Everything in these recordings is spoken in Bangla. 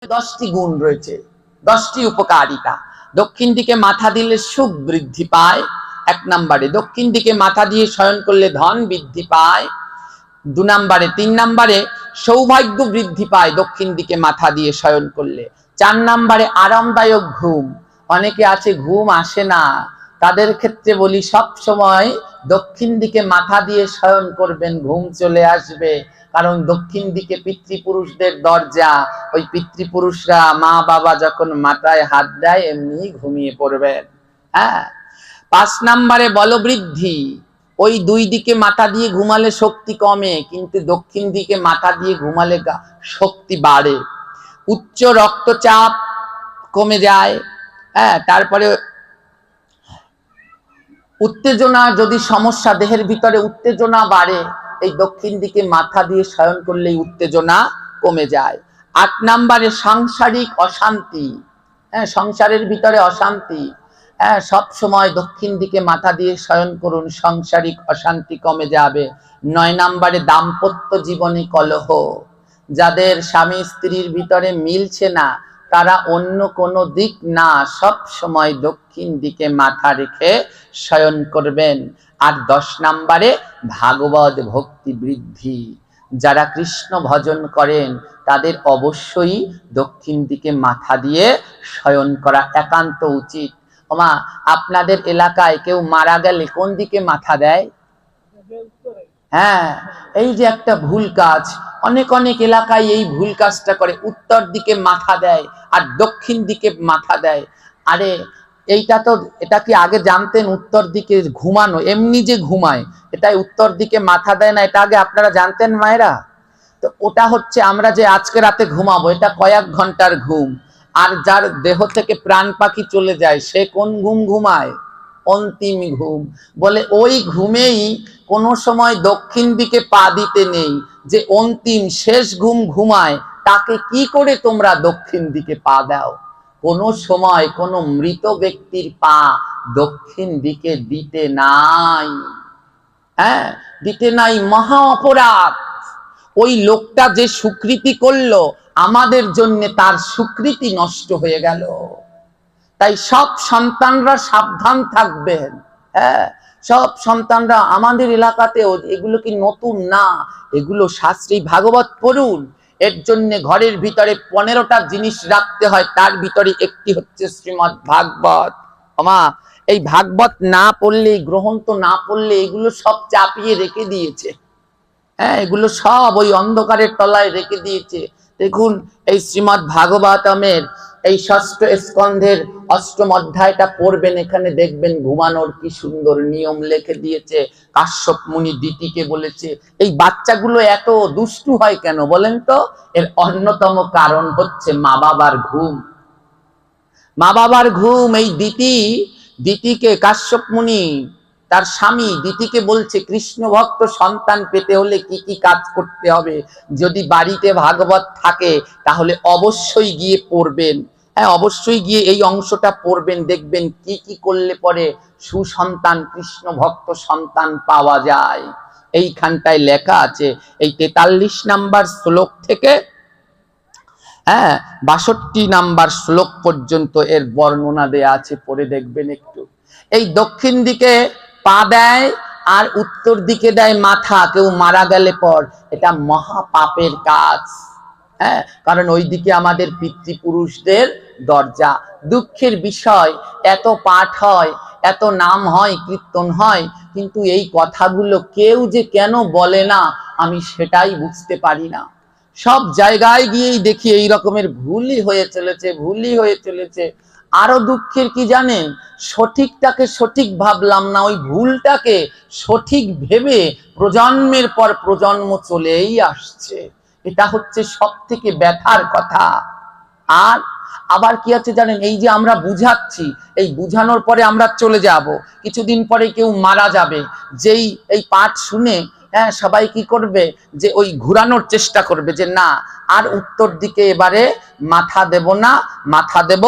10টি গুণ রয়েছে, 10টি উপকারিতা। দক্ষিণ দিকে মাথা দিলে সুখ বৃদ্ধি পায় 1 নম্বরে। দক্ষিণ দিকে মাথা দিয়ে শয়ন করলে ধন বৃদ্ধি পায় 2 নম্বরে। 3 নম্বরে সৌভাগ্য বৃদ্ধি পায় দক্ষিণ দিকে মাথা দিয়ে শয়ন করলে। 4 নম্বরে আরামদায়ক ঘুম। অনেকে আছে ঘুম আসে না, তাদের ক্ষেত্রে বলি সব সময় দক্ষিণ দিকে মাথা দিয়ে শয়ন করবেন, ঘুম চলে আসবে। কারণ দক্ষিণ দিকে পিতৃপুরুষদের দরজা, ওই পিতৃপুরুষরা মা বাবা যখন মাথায় হাত দেয় এমনি ঘুমিয়ে পড়বেন। হ্যাঁ। 5 নম্বরে বলবৃদ্ধি। ওই 2 দিকে মাথা দিয়ে ঘুমালে শক্তি কমে, কিন্তু দক্ষিণ দিকে মাথা দিয়ে ঘুমালে শক্তি বাড়ে। উচ্চ রক্তচাপ কমে যায়। হ্যাঁ। তারপরে উত্তেজনা, যদি সমস্যা দেহের ভিতরে উত্তেজনা বাড়ে, এই দক্ষিণ দিকে মাথা দিয়ে শয়ন করলেই উত্তেজনা কমে যায়। 8 নম্বরে সাংসারিক অশান্তি। হ্যাঁ, সংসারের ভিতরে অশান্তি, হ্যাঁ, সব সময় দক্ষিণ দিকে মাথা দিয়ে শয়ন করুন, সাংসারিক অশান্তি কমে যাবে। 9 নম্বরে দাম্পত্য জীবনে কলহ। যাদের স্বামী স্ত্রীর ভিতরে মিলছে না, তারা অন্য কোনো দিক না, সব সময় দক্ষিণ দিকে মাথা রেখে শয়ন করবেন। আর 10 নম্বরে ভাগবত ভক্তি বৃদ্ধি। যারা কৃষ্ণ ভজন করেন তাদের অবশ্যই দক্ষিণ দিকে মাথা দিয়ে শয়ন করা একান্ত উচিত। ওমা, আপনাদের এলাকায় কেউ মারা গেলে কোন দিকে মাথা দেয়? হ্যাঁ, এই যে একটা ভুল কাজ, অনেক অনেক এলাকায় এই ভুল কাজটা করে, উত্তর দিকে মাথা দেয় আর দক্ষিণ দিকে মাথা দেয়। আরে এটা কি আগে জানতেন? উত্তর দিকে ঘুমানো, এমনি যে ঘুমায়, এটাই উত্তর দিকে মাথা দেয় না, এটা আগে আপনারা জানতেন মায়েরা? তো ওটা হচ্ছে আমরা যে আজকে রাতে ঘুমাবো, এটা কয়েক ঘন্টার ঘুম। আর যার দেহ থেকে প্রাণ পাখি চলে যায় সে কোন ঘুম ঘুমায়? অন্তিম ঘুম। বলে ওই ঘুমেই কোনো সময় দক্ষিণ দিকে পা দিতে নেই। যে অন্তিম শেষ ঘুম ঘুমায় তাকে কি করে তোমরা দক্ষিণ দিকে পা দাও? কোনো সময় কোনো মৃত ব্যক্তির পা দক্ষিণ দিকে দিতে নাই। হ্যাঁ, দিতে নাই, মহা অপরাধ। ওই লোকটা যে সুকৃতি করলো আমাদের জন্য, তার সুকৃতি নষ্ট হয়ে গেল। তাই সব সন্তানরা সাবধান থাকবেন। হ্যাঁ, সব সন্তানরা, আমাদের এলাকাতেও এগুলো কি নতুন না, এগুলো শাস্ত্রী। ভাগবত পড়ুন। এর জন্য ঘরের ভিতরে 15টা জিনিস রাখতে হয়, তার ভিতরে একটি হচ্ছে শ্রীমদ্ ভাগবত। আমা, এই ভাগবত না পড়লে, গ্রন্থ না পড়লে এগুলো সব চাপিয়ে রেখে দিয়েছে। হ্যাঁ, এগুলো সব ওই অন্ধকারের তলায় রেখে দিয়েছে। দেখুন, এই শ্রীমদ্ ভাগবতমের এই 6ষ্ঠ স্কন্ধের 8ম অধ্যায়টা পড়বেন, এখানে দেখবেন ঘুমানোর কি সুন্দর নিয়ম লিখে দিয়েছে। কাশ্যপ মুনি দিতিকে বলেছে, এই বাচ্চাগুলো এত দুষ্টু হয় কেন বলেন তো? এর অন্যতম কারণ হচ্ছে মা বাবার ঘুম। মা বাবার ঘুম। এই দিতিকে কাশ্যপ মুনি, তার স্বামী দিতিকে বলছে, কৃষ্ণ ভক্ত সন্তান পেতে হলে কি কি কাজ করতে হবে। যদি বাড়িতে ভাগবত থাকে তাহলে অবশ্যই গিয়ে পড়বেন। হ্যাঁ, অবশ্যই গিয়ে এই অংশটা পড়বেন, দেখবেন কি কি করলে পরে সুসন্তান, কৃষ্ণ ভক্ত সন্তান পাওয়া যায়। এইখানটায় লেখা আছে, এই 43 নম্বর শ্লোক থেকে 62 নম্বর শ্লোক পর্যন্ত এর বর্ণনা দেয়া আছে, পড়ে দেখবেন একটু। এই দক্ষিণ দিকে পা দেয় আর উত্তর দিকে দেয় মাথা কেউ মারা গেলে পর, এটা মহা পাপের কাজ। হ্যাঁ, কারণ ওই দিকে আমাদের পিতৃপুরুষদের দরজা। দুঃখের বিষয়, এত পাঠ হয়, এত নাম হয়, কীর্তন হয়, কিন্তু এই কথাগুলো কেউ যে কেন বলে না আমি সেটাই বুঝতে পারি না। সব জায়গায় গিয়েই দেখি এই রকমের ভুলই হয়ে চলেছে। আরো দুঃখের কি জানেন? সঠিকটাকে সঠিক ভাবলাম না, ওই ভুলটাকে সঠিক ভেবে প্রজন্মের পর প্রজন্ম চলেই আসছে। এটা হচ্ছে সব থেকে ব্যথার কথা। আর আবার কি আছে জানেন? এই যে আমরা বুঝাচ্ছি, এই বুঝানোর পরে আমরা চলে যাব, কিছুদিন পরে কেউ মারা যাবে, যেই এই পাঠ শুনে হ্যাঁ সবাই কি করবে, যে ওই ঘুরানোর চেষ্টা করবে যে না, আর উত্তর দিকে এবারে মাথা দেব না, মাথা দেব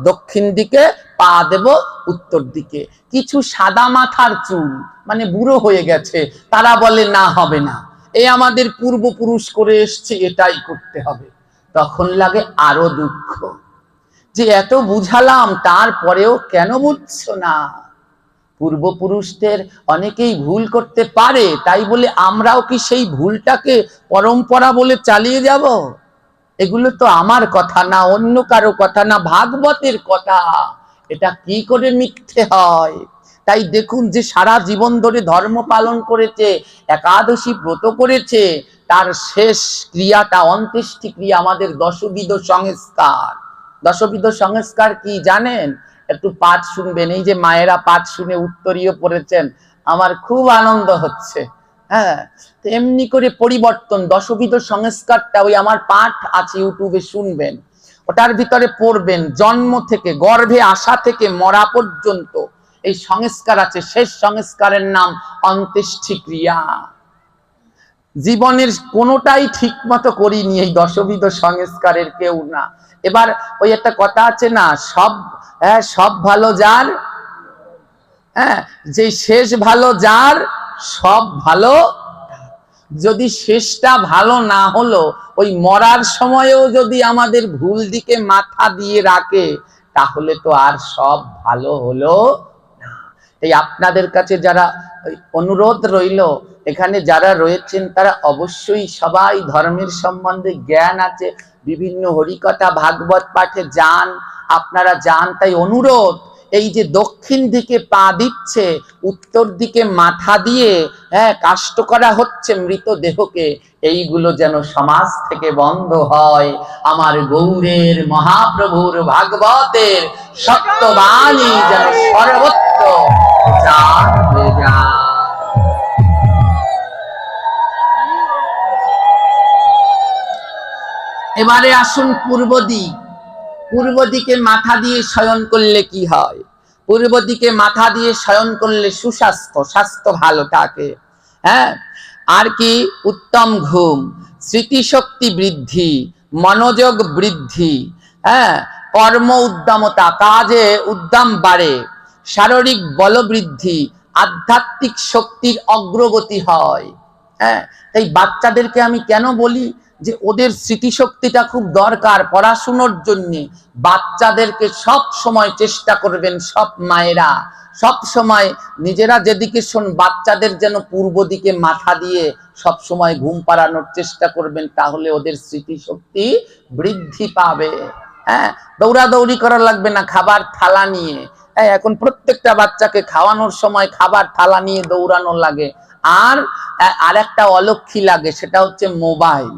দক্ষিণ দিকে, পা দেব উত্তর দিকে। কিছু সাদা মাথার চুল, মানে বুড়ো হয়ে গেছে, তারা বলে না, হবে না, এই আমাদের পূর্বপুরুষ করে এসছে, এটাই করতে হবে। তখন লাগে আরো দুঃখ, যে এত বুঝালাম তারপরেও কেন বুঝছো না। পূর্বপুরুষদের অনেকেই ভুল করতে পারে, তাই বলে আমরাও কি সেই ভুলটাকে পরম্পরা বলে চালিয়ে যাব? এগুলো তো আমার কথা না, অন্য কারো কথা না, ভাগবতের কথা। এটা কি করে মিথ্যে হয়? তাই দেখুন, যে সারা জীবন ধরে ধর্ম পালন করেছে, একাদশী ব্রত করেছে, তার শেষ ক্রিয়াটা অন্ত্যেষ্টি ক্রিয়া আমাদের দশবিধ সংস্কার। দশবিধ সংস্কার কি জানেন? একটু পাঠ শুনবেন। এই যে মায়েরা পাঠ শুনে উত্তরীয় পড়েছেন, আমার খুব আনন্দ হচ্ছে। হ্যাঁ, এমনি করে পরিবর্তন। দশবিধ সংস্কারটা ওই আমার পাঠ আছে, ইউটিউবে শুনবেন, ওটার ভিতরে পড়বেন। জন্ম থেকে, গর্ভে আসা থেকে মরা পর্যন্ত এই সংস্কার আছে। শেষ সংস্কারের নাম অন্ত্যেষ্টি ক্রিয়া। জীবনের কোনোটাই ঠিক মতো করিনি এই দশবিধ সংস্কারের কেউ না। এবার ওই একটা কথা আছে না, সব ভালো যার, যে শেষ ভালো যার, সব ভালো। যদি শেষটা ভালো না হলো, ওই মরার সময়েও যদি আমাদের ভুল দিকে মাথা দিয়ে রাখে, তাহলে তো আর সব ভালো হলো না। এই আপনাদের কাছে যারা অনুরোধ রইল, এখানে যারা রয়েছেন তারা অবশ্যই সবাই ধর্মের সম্বন্ধে জ্ঞান আছে, বিভিন্ন হরিকথা ভাগবত পাঠে যান, আপনারা যান। তাই অনুরোধ, এই যে দক্ষিণ দিকে পা দিচ্ছে, উত্তর দিকে মাথা দিয়ে কাষ্ট করা হচ্ছে মৃতদেহকে, এইগুলো যেন সমাজ থেকে বন্ধ হয়। আমার গৌরের মহাপ্রভুর ভাগবতের সত্যবাণী যেন সর্বত্র প্রচার হয়ে যায়। এবারে আসুন পূর্ব দিক। পূর্ব দিকে মাথা দিয়ে শয়ন করলে কি হয়? পূর্ব দিকে মাথা দিয়ে শয়ন করলে সুস্বাস্থ্য, স্বাস্থ্য ভালো থাকে। আর কি? উত্তম ঘুম, স্মৃতিশক্তি বৃদ্ধি, মনোযোগ বৃদ্ধি, কর্ম উদ্যমতা, কাজে উদ্যম বাড়ে, শারীরিক বল বৃদ্ধি, আধ্যাত্মিক শক্তির অগ্রগতি হয়। তাই বাচ্চাদেরকে আমি কেন বলি যে ওদের স্মৃতিশক্তিটা খুব দরকার পড়াশুনোর জন্য। বাচ্চাদেরকে সব সময় চেষ্টা করবেন, সব মায়েরা সব সময় নিজেরা যেদিকে শোন, বাচ্চাদের যেন পূর্ব দিকে মাথা দিয়ে সব সময় ঘুম পাড়ানোর চেষ্টা করবেন, তাহলে ওদের স্মৃতিশক্তি বৃদ্ধি পাবে। দৌড়াদৌড়ি করা লাগবে না খাবার থালা নিয়ে। এখন প্রত্যেকটা বাচ্চাকে খাওয়ানোর সময় খাবার থালা নিয়ে দৌড়ানো লাগে। আর একটা অলক্ষী লাগে, সেটা হচ্ছে মোবাইল।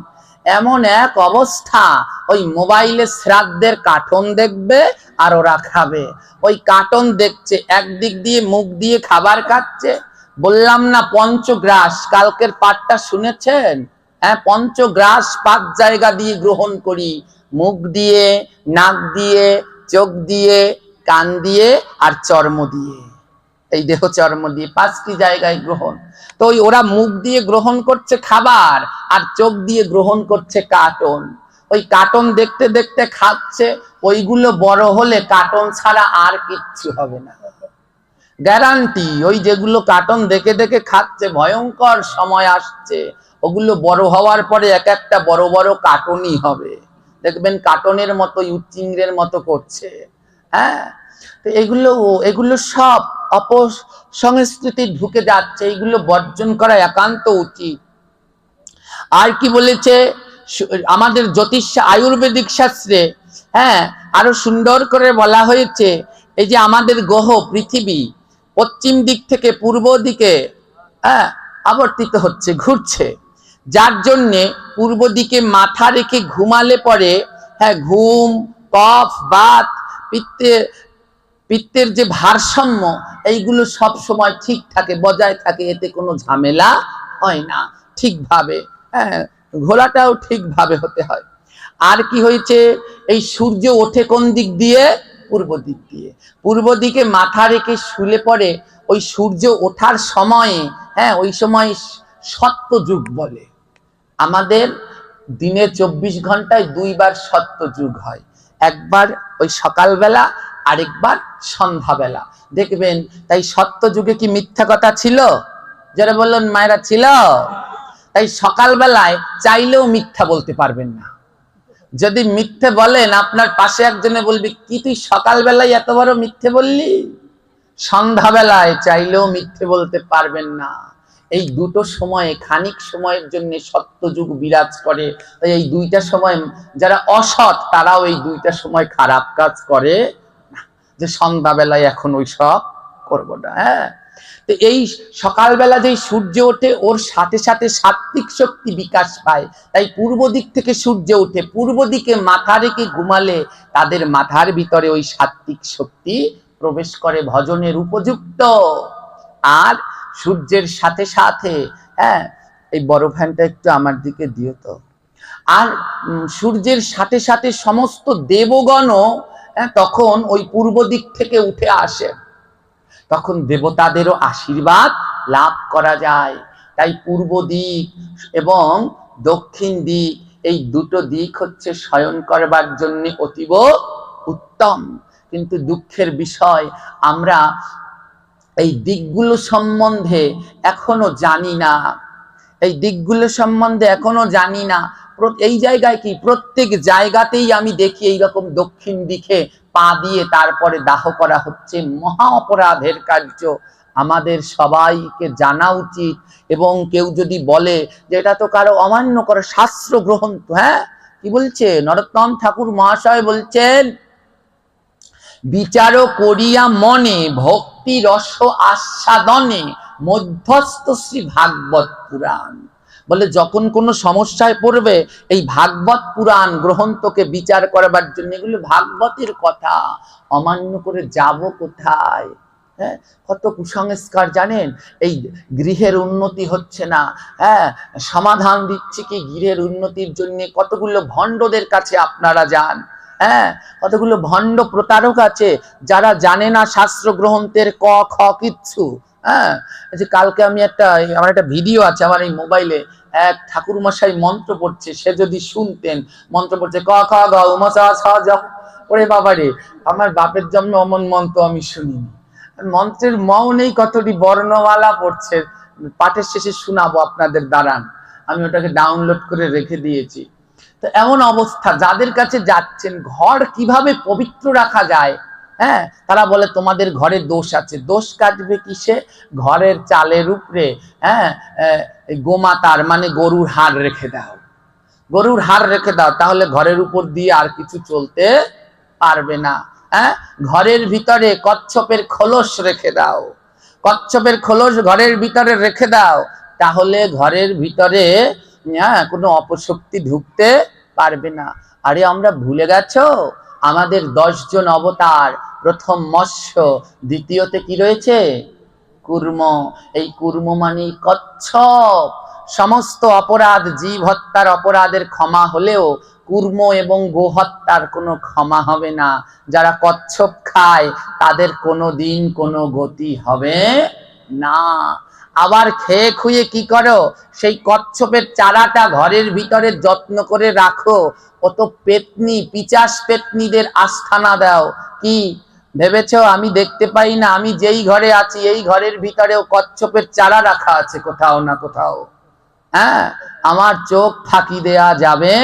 এমন এক অবস্থা, ওই মোবাইলে শ্রাদ্ধের কার্টুন দেখবে আর ওরা খাবে। ওই কার্টুন দেখছে, একদিক দিয়ে মুখ দিয়ে খাবার খাচ্ছে। বললাম না পঞ্চগ্রাস, কালকের পাঠটা শুনেছেন? পঞ্চগ্রাস 5 জায়গা দিয়ে গ্রহণ করি, মুখ দিয়ে, নাক দিয়ে, চোখ দিয়ে, কান দিয়ে আর চর্ম দিয়ে। এই দেহ চর্ম দিয়ে 5টি জায়গায় গ্রহণ। তো ওরা মুখ দিয়ে গ্রহণ করছে খাবার, আর চোখ দিয়ে গ্রহণ করছে কার্টুন। ওই কার্টুন দেখতে দেখতে খাচ্ছে। ওইগুলো বড় হলে কার্টুন ছাড়া আর কিচ্ছু হবে না, গ্যারান্টি। ওই যেগুলো কার্টুন দেখে দেখে খাচ্ছে, ভয়ঙ্কর সময় আসছে, ওগুলো বড় হওয়ার পরে এক একটা বড় বড় কার্টুনই হবে। দেখবেন কার্টুনের মতো, ইউচিংড়ের মতো করছে। তো এগুলো সব অপসংস্কৃতি ঢুকে যাচ্ছে, এইগুলো বর্জন করা একান্ত উচিত। আর কি বলেছে আমাদের জ্যোতিষ আয়ুর্বেদিক শাস্ত্রে? আরো সুন্দর করে বলা হয়েছে, এই যে আমাদের গ্রহ পৃথিবী পশ্চিম দিক থেকে পূর্ব দিকে আবর্তিত হচ্ছে, ঘুরছে, যার জন্যে পূর্ব দিকে মাথা রেখে ঘুমালে পরে ঘুম, কফ, বাত, পিত্তের যে ভারসাম্য, এইগুলো সব সময় ঠিক থাকে, বজায় থাকে, এতে কোনো ঝামেলা হয় না ঠিকভাবে। ঘোলাটাও ঠিকভাবে হতে হয়। আর কি হয়েছে? এই সূর্য ওঠে কোন দিক দিয়ে? পূর্ব দিক দিয়ে। পূর্ব দিকে মাথা রেখে শুলে পরে ওই সূর্য ওঠার সময়ে, ওই সময় সত্যযুগ বলে। আমাদের দিনে 24 ঘন্টায় 2 বার সত্যযুগ হয়, একবার ওই সকালবেলা, আরেকবার সন্ধ্যাবেলা। দেখবেন, তাই সত্যযুগে কি মিথ্যা কথা ছিল? যারা বললেন মায়েরা, ছিল। তাই সকালবেলায় চাইলেও মিথ্যা বলতে পারবেন না। যদি মিথ্যে বলেন, আপনার পাশে একজনে বলবে, কি তুই সকালবেলায় এত বড় মিথ্যে বললি? সন্ধ্যাবেলায় চাইলেও মিথ্যে বলতে পারবেন না। এই দুটো সময়ে, খানিক সময়ের জন্য সত্যযুগ বিরাজ করে। তাই এই দুইটা সময় যারা অসৎ, তারাও এই দুইটা সময় খারাপ কাজ করে না, যে সন্ধ্যাবেলায় এখন ওই সব করবো না। হ্যাঁ, তো এই সকালবেলা যেই সূর্য ওঠে, ওর সাথে সাথে সাত্বিক শক্তি বিকাশ পায়। তাই পূর্ব দিক থেকে সূর্য ওঠে, পূর্ব দিকে মাথা রেখে ঘুমালে তাদের মাথার ভিতরে ওই সাত্বিক শক্তি প্রবেশ করে, ভজনের উপযুক্ত। আর সূর্যের সাথে সাথে, হ্যাঁ, এই বড় ফ্যানটা একটু আমার দিকে দিও তো। আর সূর্যের সাথে সাথে সমস্ত দেবগণও তখন ওই পূর্ব দিক থেকে উঠে আসে, তখন দেবতাদেরও আশীর্বাদ লাভ করা যায়। তাই পূর্ব দিক এবং দক্ষিণ দিক, এই দুটো দিক হচ্ছে শয়ন করবার জন্য অতীব উত্তম। কিন্তু দুঃখের বিষয়, আমরা এই দিকগুলো সম্বন্ধে এখনো জানি না। এই দিকগুলো সম্বন্ধে এখনো জানি না। এই জায়গায় কি, প্রত্যেক জায়গাতেই আমি দেখি এইরকম দক্ষিণ দিকে পা দিয়ে তারপরে দাহ করা হচ্ছে। মহা অপরাধের কার্য, আমাদের সবাইকে জানা উচিত। এবং কেউ যদি বলে যে এটা তো কারো অমান্য করে, শাস্ত্র গ্রন্থ, হ্যাঁ, কি বলছে নরোত্তম ঠাকুর মহাশয় বলছেন, বিচার করিয়া মনে ভক্তি রস আস্বাদনে মধ্যস্থ শ্রী ভাগবত পুরাণ। বলে যখন কোনো সমস্যায় পড়বে, এই ভাগবত পুরাণ গ্রন্থকে বিচার করবার জন্য, এগুলো ভাগবতের কথা, অমান্য করে যাব কোথায়? হ্যাঁ, কত কুসংস্কার জানেন, এই গৃহের উন্নতি হচ্ছে না, হ্যাঁ, সমাধান দিচ্ছে কি গৃহের উন্নতির জন্য? কতগুলো ভণ্ডদের কাছে আপনারা যান, হ্যাঁ, কতগুলো ভণ্ড প্রতারক আছে যারা জানে না শাস্ত্র গ্রন্থের ক খ কিচ্ছু। হ্যাঁ, যে কালকে আমি আমার একটা ভিডিও আছে আমার এই মোবাইলে, এক ঠাকুর মশাই মন্ত্র পড়ছে, সে যদি শুনতেন, মন্ত্র পড়ছে ক খ গ উমসা ছ জ। ওরে বাবারে, আমার বাপের জন্ম অমন মন্ত্র আমি শুনিনি। মন্ত্রের মও নেই, কতটি বর্ণমালা পড়ছে, পাঠের শেষে শোনাবো আপনাদের, দাঁড়ান, আমি ওটাকে ডাউনলোড করে রেখে দিয়েছি। তো এমন অবস্থা, যাদের কাছে যাচ্ছেন ঘর কিভাবে পবিত্র রাখা যায়, হ্যাঁ, তারা বলে তোমাদের ঘরে দোষ আছে। দোষ কাটবে কিসে? ঘরের চালের উপরে, হ্যাঁ, গোমাতার মানে গরুর হাড় রেখে দাও, গরুর হাড় রেখে দাও, তাহলে ঘরের উপর দিয়ে আর কিছু চলতে পারবে না। হ্যাঁ, ঘরের ভিতরে কচ্ছপের খোলস রেখে দাও, কচ্ছপের খোলস ঘরের ভিতরে রেখে দাও, তাহলে ঘরের ভিতরে কোনো অপশক্তি ঢুকতে পারবে না। আরে আমরা ভুলে গেছো, আমাদের 10 জন অবতার, প্রথম মৎস্য, দ্বিতীয়তে কি রয়েছে? কুর্ম। এই কুর্ম মানে কচ্ছপ। সমস্ত অপরাধ, জীব হত্যার অপরাধের ক্ষমা হলেও কুর্ম এবং গোহত্যার কোনো ক্ষমা হবে না। যারা কচ্ছপ খায় তাদের কোনোদিন কোনো গতি হবে না। আবার খেয়ে খুয়ে কি করো, সেই কচ্ছপের চারাটা ঘরের ভিতরে যত্ন করে রাখো। কত পেতনি, পিচাস পেতনিদের আস্থানা দাও। কি ভেবেছো আমি দেখতে পাই না? আমি যেই ঘরে আছি এই ঘরের ভিতরেও কচ্ছপের চারা রাখা আছে কোথাও না কোথাও। হ্যাঁ, আমার চোখ ফাঁকি দেয়া যাবে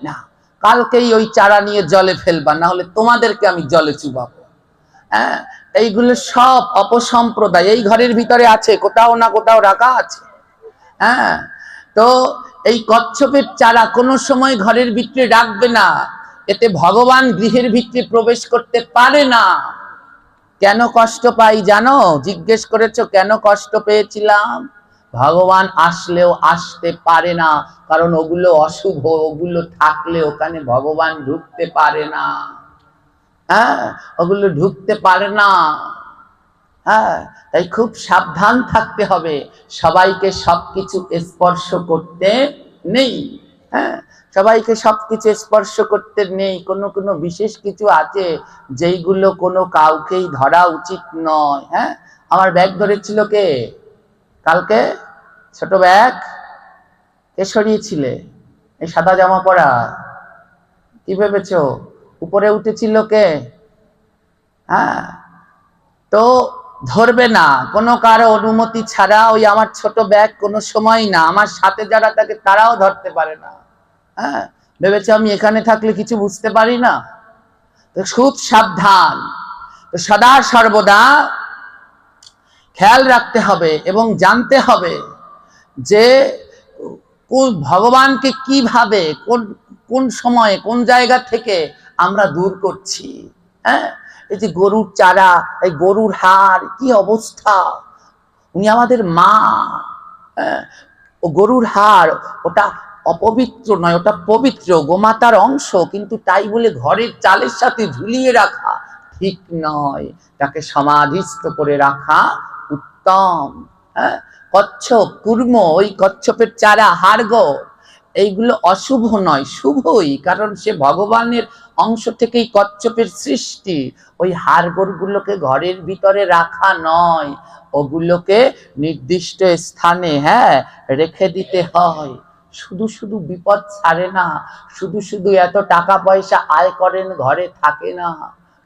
না। কালকেই ওই চারা নিয়ে জলে ফেলবা, না হলে তোমাদেরকে আমি জলে চুবাবো। হ্যাঁ, এইগুলো সব অপসম্প্রদায় এই ঘরের ভিতরে আছে, কোথাও না কোথাও রাখা আছে। হ্যাঁ, তো এই কচ্ছপের চারা কোনো সময় ঘরের ভিতরে রাখবে না, এতে ভগবান গৃহের ভিতরে প্রবেশ করতে পারে না। কেন কষ্ট পাই জানো? জিজ্ঞেস করেছো কেন কষ্ট পেয়েছিলাম? ভগবান আসলেও আসতে পারে না, কারণ ওগুলো অশুভ, ওগুলো থাকলে ওখানে ভগবান ঢুকতে পারে না। হ্যাঁ, ওগুলো ঢুকতে পারে না। হ্যাঁ, তাই খুব সাবধান থাকতে হবে, সবাইকে সবকিছু স্পর্শ করতে নেই। হ্যাঁ, সবাইকে সবকিছু স্পর্শ করতে নেই। কোনো কোনো বিশেষ কিছু আছে যেইগুলো কোনো কাউকেই ধরা উচিত নয়। হ্যাঁ, আমার ব্যাগ ধরেছিল কে কালকে? ছোট ব্যাগ কে সরিয়েছিলে? এই সাদা জামা পরা, কি ভেবেছো উপরে উঠেছিল কে? হ্যাঁ, তো ধরবে না কোনো কারো অনুমতি ছাড়া। ওই আমার ছোট ব্যাগ কোনো সময় না, আমার সাথে যারা থাকে তারাও ধরতে পারে না। হ্যাঁ, ভেবেছে আমি এখানে থাকলে কিছু বুঝতে পারি না। তো খুব সাবধান, তো সদা সর্বদা খেয়াল রাখতে হবে এবং জানতে হবে যে ভগবানকে কিভাবে কোন কোন সময়ে কোন জায়গা থেকে আমরা দূর করছি। হ্যাঁ, এই যে গরুর চারা, এই গরুর হাড়, কি অবস্থা, উনি আমাদের মা। হ্যাঁ, ও গরুর হাড় ওটা অপবিত্র নয়, ওটা পবিত্র, গোমাতার অংশ, কিন্তু তাই বলে ঘরের চালের সাথে ঝুলিয়ে রাখা ঠিক নয়, তাকে সমাধিস্থ করে রাখা উত্তম। হ্যাঁ, কচ্ছপ, কুর্ম, ওই কচ্ছপের চারা, হাড়গোড়, এইগুলো অশুভ নয়, শুভই, কারণ সে ভগবানের অংশ থেকেই কচ্ছপের সৃষ্টি। ওই হাড়গোড়গুলোকে ঘরের ভিতরে রাখা নয়, ওগুলোকে নির্দিষ্ট স্থানে রেখে দিতে হয়। শুধু শুধু বিপদ ছাড়ে না, শুধু শুধু এত টাকা পয়সা আয় করেন, ঘরে থাকে না।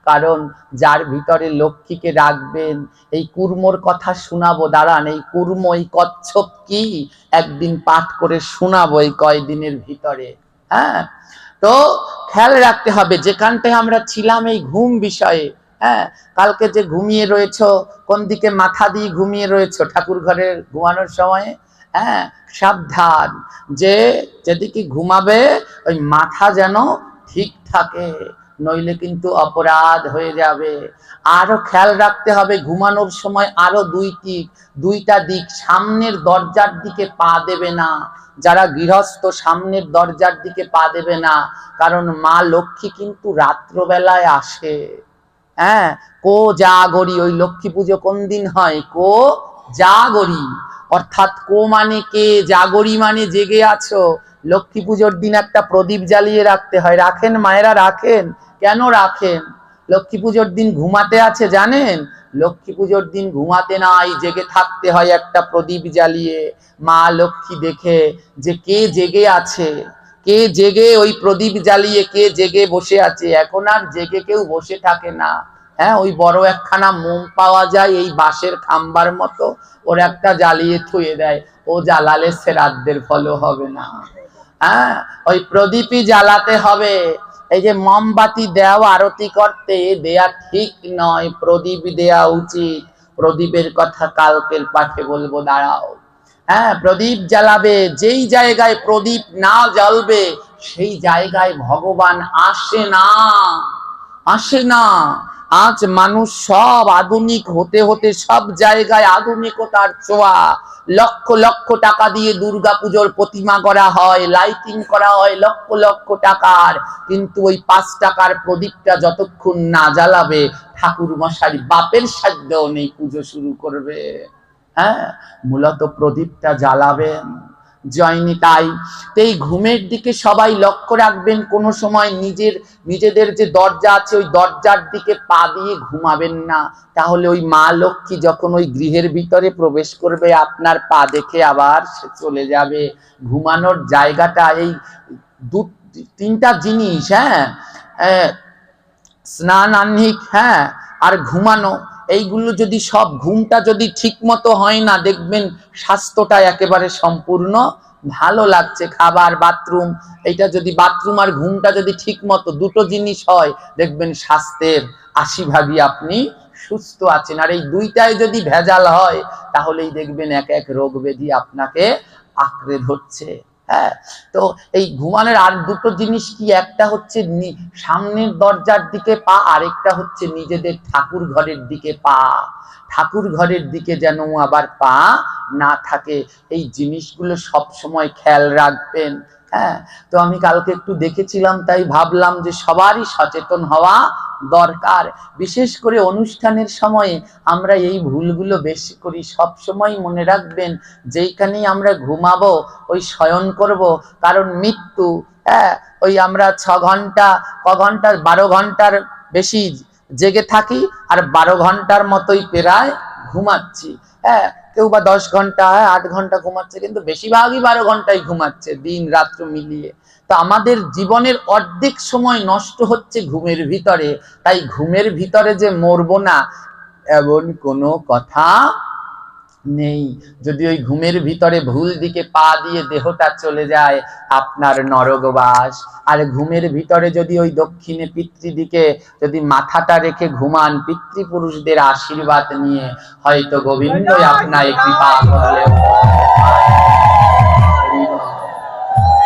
কারণ যার ভিতরে লক্ষ্মীকে রাখবেন, এই কুর্মর কথা শোনাবো, দাঁড়ান, এই কুর্ম, এই কচ্ছপ কি একদিন পাঠ করে শোনাবো এই কয়দিনের ভিতরে। হ্যাঁ, তো খেয়াল রাখতে হবে। যেখানটায় আমরা ছিলাম এই ঘুম বিষয়ে, হ্যাঁ, কালকে যে ঘুমিয়ে রয়েছো, কোন দিকে মাথা দিয়ে ঘুমিয়ে রয়েছো ঠাকুর ঘরে ঘুমানোর সময়, হ্যাঁ, সাবধান যে যেদিকে ঘুমাবে ওই মাথা যেন ঠিক থাকে, নইলে কিন্তু অপরাধ হয়ে যাবে। আরো খেয়াল রাখতে হবে ঘুমানোর সময় আরো দুইটা দিক, সামনের দরজার দিকে পা দেবে না। যারা গৃহস্থ সামনের দরজার দিকে পা দেবে না, কারণ মা লক্ষ্মী কিন্তু রাত্রবেলায় আসে। হ্যাঁ, কো জাগরি, ওই লক্ষ্মী পুজো কোন দিন হয়? কো জাগরি, অর্থাৎ কো মানে কে, জাগরি মানে জেগে আছো। লক্ষ্মী পুজোর দিন একটা প্রদীপ জ্বালিয়ে রাখতে হয়। রাখেন মায়েরা? রাখেন। কেন রাখেন? লক্ষ্মী পুজোর দিন ঘুমাতে আছে জানেন? লক্ষ্মী পুজোর দিন ঘুমাতে নাই, জেগে থাকতে হয় একটা প্রদীপ জ্বালিয়ে, মা লক্ষ্মী দেখে যে কে জেগে আছে, কে জেগে, ওই প্রদীপ জ্বালিয়ে কে জেগে বসে আছে। এখন আর জেগে কেউ বসে থাকে না। হ্যাঁ, ওই বড় একখানা মোম পাওয়া যায় এই বাঁশের খাম্বার মতো, ওর একটা জ্বালিয়ে থুয়ে দেয়, ও জ্বালালে শ্রাদ্ধের ফলও হবে না। হ্যাঁ, ওই প্রদীপই জ্বালাতে হবে। এই যে মোমবাতি দেওয়া, আরতি করতে দেয়া ঠিক নয়, প্রদীপ দেয়া উচিত। প্রদীপের কথা কালকের পাঠে বলবো, দাঁড়াও। হ্যাঁ, প্রদীপ জ্বালাবে। যেই জায়গায় প্রদীপ না জ্বলবে সেই জায়গায় ভগবান আসে না, আসে না। আজ মানুষ সব আধুনিক হতে হতে সব জায়গায় আধুনিকতার ছোঁয়া। লক্ষ লক্ষ টাকা দিয়ে দুর্গাপুজোর প্রতিমা করা হয়, লাইটিং করা হয় লক্ষ লক্ষ টাকার, কিন্তু ওই 5 টাকার প্রদীপটা যতক্ষণ না জ্বালাবে ঠাকুর মশাই বাপের সাধ্যও নেই পুজো শুরু করবে। হ্যাঁ, মূলত প্রদীপটা জ্বালাবেন। জয়নি তাই। এই ঘুমের দিকে সবাই লক্ষ্য রাখবেন, কোন সময় নিজেদের যে দরজা আছে ওই দরজার দিকে পা দিয়ে ঘুমাবেন না, তাহলে ওই মা লক্ষ্মী যখন ওই গৃহের ভিতরে প্রবেশ করবে আপনার পা দেখে আবার সে চলে যাবে। ঘুমানোর জায়গাটা এই 2-3টা জিনিস, হ্যাঁ, স্নান আহ্নিক, হ্যাঁ, আর ঘুমানো, এইগুলো যদি সব, ঘুমটা যদি ঠিক মতো হয় না, দেখবেন স্বাস্থ্যটা একেবারে সম্পূর্ণ ভালো লাগছে। খাবার, বাথরুম, এইটা যদি বাথরুম আর ঘুমটা যদি ঠিক মতো দুটো জিনিস হয়, দেখবেন স্বাস্থ্যের 80% আপনি সুস্থ আছেন। আর এই দুইটাই যদি ভেজাল হয় তাহলেই দেখবেন এক এক রোগ ব্যাধি আপনাকে আঁকড়ে ধরছে। হ্যাঁ, তো এই ঘুমানোর আর দুটো জিনিস কি, একটা হচ্ছে সামনের দরজার দিকে পা, আরেকটা হচ্ছে নিজেদের ঠাকুর ঘরের দিকে পা। ঠাকুর ঘরের দিকে যেন আবার পা না থাকে, এই জিনিসগুলো সব সময় খেয়াল রাখবেন। হ্যাঁ, তো আমি কালকে একটু দেখেছিলাম, তাই ভাবলাম যে সবারই সচেতন হওয়া দরকার। বিশেষ করে অনুষ্ঠানের সময়ে আমরা এই ভুলগুলো বেশি করি। সব সময় মনে রাখবেন, যেইখানেই আমরা ঘুমাবো ওই শয়ন করব, কারণ মৃত্যু, হ্যাঁ, ওই আমরা 6 ঘন্টা, 12 ঘন্টার বেশি জেগে থাকি, আর 12 ঘন্টার মতোই প্রায় ঘুমাচ্ছি। হ্যাঁ, কেউ বা 10 ঘন্টা, 8 ঘন্টা ঘুমাচ্ছে, কিন্তু বেশিরভাগই 12 ঘন্টায় ঘুমাচ্ছে দিন রাত্র মিলিয়ে। তো আমাদের জীবনের অর্ধেক সময় নষ্ট হচ্ছে ঘুমের ভিতরে। তাই ঘুমের ভিতরে যে মরবো না এমন কোনো কথা নেই। যদি ওই ঘুমের ভিতরে ভুল দিকে পা দিয়ে দেহটা চলে যায়, আপনার নরকবাস। আর ঘুমের ভিতরে যদি ওই দক্ষিণে পিতৃদিকে যদি মাথাটা রেখে ঘুমান পিতৃপুরুষদের আশীর্বাদ নিয়ে, হয়তো গোবিন্দই আপনায় কৃপা করলেও